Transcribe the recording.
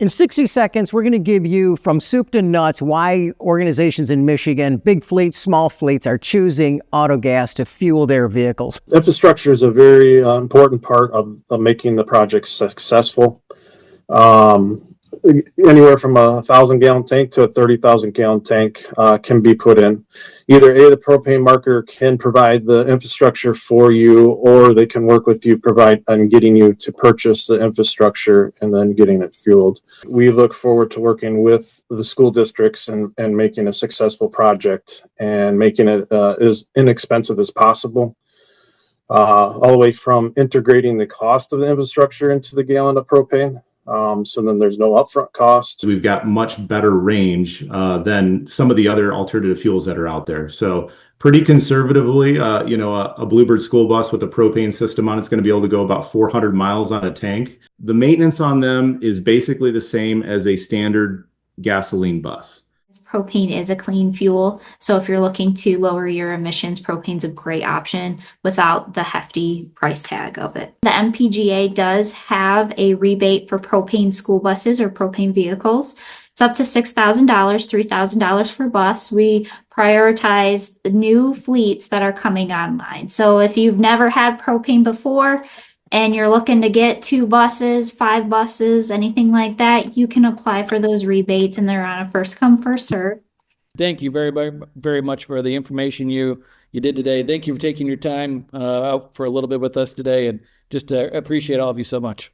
In 60 seconds, we're going to give you from soup to nuts why organizations in Michigan, big fleets, small fleets, are choosing autogas to fuel their vehicles. Infrastructure is a very important part of making the project successful. Anywhere from a 1,000-gallon tank to a 30,000-gallon tank can be put in. Either the propane marketer can provide the infrastructure for you, or they can work with you and getting you to purchase the infrastructure and then getting it fueled. We look forward to working with the school districts and making a successful project and making it as inexpensive as possible. All the way from integrating the cost of the infrastructure into the gallon of propane. So then there's no upfront cost. We've got much better range than some of the other alternative fuels that are out there. So pretty conservatively, a Bluebird school bus with a propane system on it's going to be able to go about 400 miles on a tank. The maintenance on them is basically the same as a standard gasoline bus. Propane is a clean fuel, so if you're looking to lower your emissions, propane's a great option without the hefty price tag of it. The MPGA does have a rebate for propane school buses or propane vehicles. It's up to $6,000, $3,000 for bus. We prioritize the new fleets that are coming online. So if you've never had propane before, and you're looking to get 2 buses, 5 buses, anything like that, you can apply for those rebates, and they're on a first come, first serve. Thank you very, very, very much for the information you did today. Thank you for taking your time out for a little bit with us today, and just appreciate all of you so much.